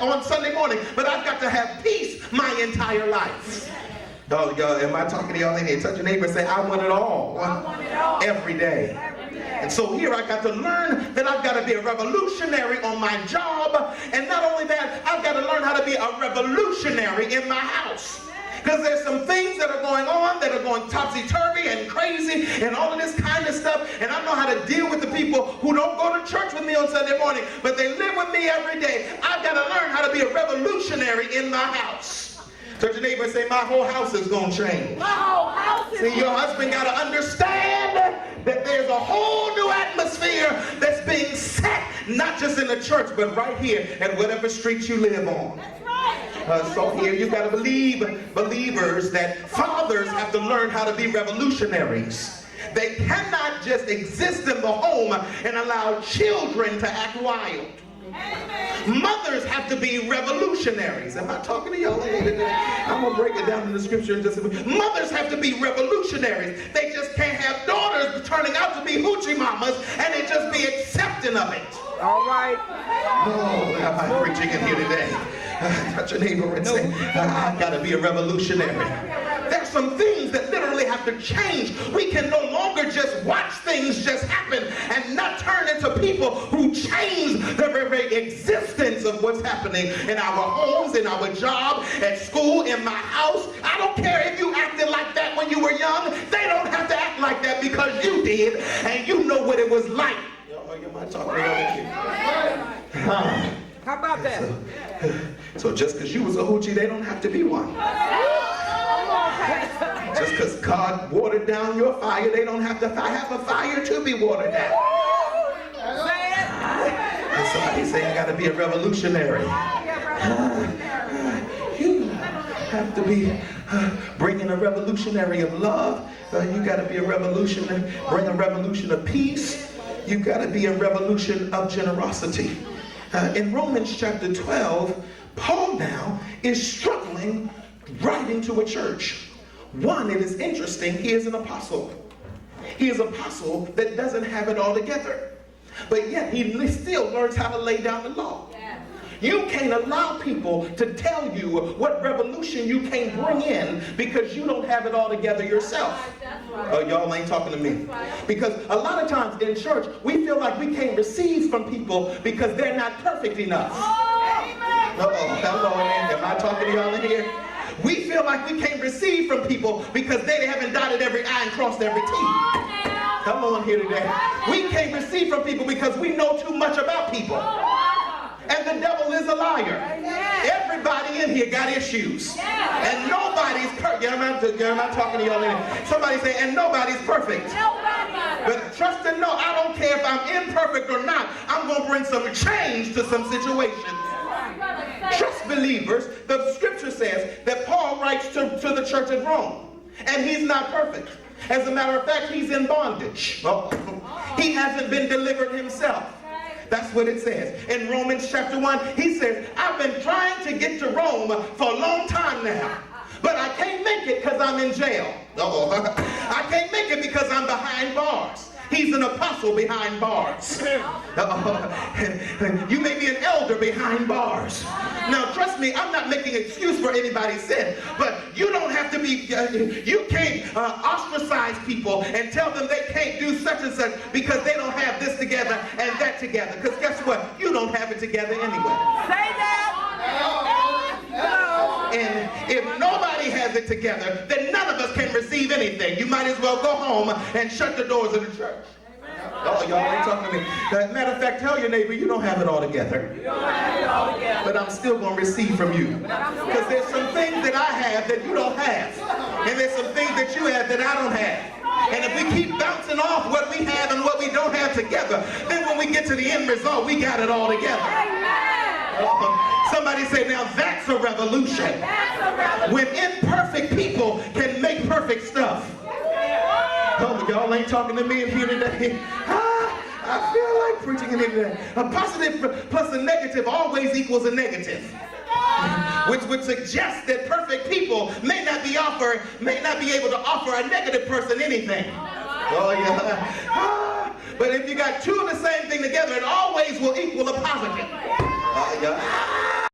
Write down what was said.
on Sunday morning, but I've got to have peace my entire life. Oh, am I talking to y'all in here? Touch your neighbor and say, I want it all. I want it all. Every day. And so here I got to learn that I've got to be a revolutionary on my job. And not only that, I've got to learn how to be a revolutionary in my house. Because there's some things that are going on that are going topsy-turvy and crazy and all of this kind of stuff. And I know how to deal with the people who don't go to church with me on Sunday morning, but they live with me every day. I've got to learn how to be a revolutionary in my house. Touch your neighbor and say, my whole house is going to change. My whole house is See, your husband got to understand that there's a whole new atmosphere that's being set, not just in the church, but right here at whatever street you live on. That's right. So here you've got to believe, believers, that fathers have to learn how to be revolutionaries. They cannot just exist in the home and allow children to act wild. Amen. Mothers have to be revolutionaries. Am I talking to y'all today? I'm going to break it down in the scripture in just a minute. Mothers have to be revolutionaries. They just can't have daughters turning out to be hoochie mamas and they just be accepting of it. All right. Oh, am I preaching in here today? Touch your neighbor and say, I've got to be a revolutionary. There's some things that literally have to change. We can no longer just watch things just happen and not turn into people who change the very existence of what's happening in our homes, in our job, at school, in my house. I don't care if you acted like that when you were young. They don't have to act like that because you did, and you know what it was like. Am I talking about you? How about that? So just because you was a hoochie, they don't have to be one. Just because God watered down your fire, they don't have to have a fire to be watered down. And somebody say, I got to be a revolutionary. You have to be bringing a revolutionary of love. You got to be a revolutionary, bring a revolution of peace. You got to be a revolution of generosity. In Romans chapter 12, Paul now is struggling writing to a church. One, it is interesting, he is an apostle. He is an apostle that doesn't have it all together. But yet he still learns how to lay down the law. You can't allow people to tell you what revolution you can bring in because you don't have it all together yourself. Oh, y'all ain't talking to me. Because a lot of times in church, we feel like we can't receive from people because they're not perfect enough. Hello, am I talking to y'all in here? We feel like we can't receive from people because they haven't dotted every I and crossed every T. Come on here today. We can't receive from people because we know too much about people. And the devil is a liar. Everybody in here got issues. And nobody's perfect. Am I talking to y'all in here? Somebody say, and nobody's perfect. But trust and know, I don't care if I'm imperfect or not, I'm going to bring some change to some situations. Trust believers, the scripture says that Paul writes to the church at Rome. And he's not perfect. As a matter of fact, he's in bondage. He hasn't been delivered himself. That's what it says. In Romans chapter 1, he says, I've been trying to get to Rome for a long time now, but I can't make it because I'm in jail. I can't make it because I'm behind bars. He's an apostle behind bars. You may be an elder behind bars. Now, trust me, I'm not making an excuse for anybody's sin, but you don't have to be, you can't ostracize people and tell them they can't do such and such because they don't have this together and that together. Because guess what? You don't have it together anyway. Say that. And if nobody has it together, then none of us can receive anything. You might as well go home and shut the doors of the church. Oh, y'all ain't talking to me. Matter of fact, tell your neighbor you don't have it all together. But I'm still going to receive from you. Because there's some things that I have that you don't have. And there's some things that you have that I don't have. And if we keep bouncing off what we have and what we don't have together, then when we get to the end result, we got it all together. Somebody say, now that's a revolution. When imperfect people can make perfect stuff. Oh, y'all ain't talking to me in here today. I feel like preaching in here today. A positive plus a negative always equals a negative. Which would suggest that perfect people may not be able to offer a negative person anything. Oh yeah. But if you got two of the same thing together, it always will equal a positive. Yeah.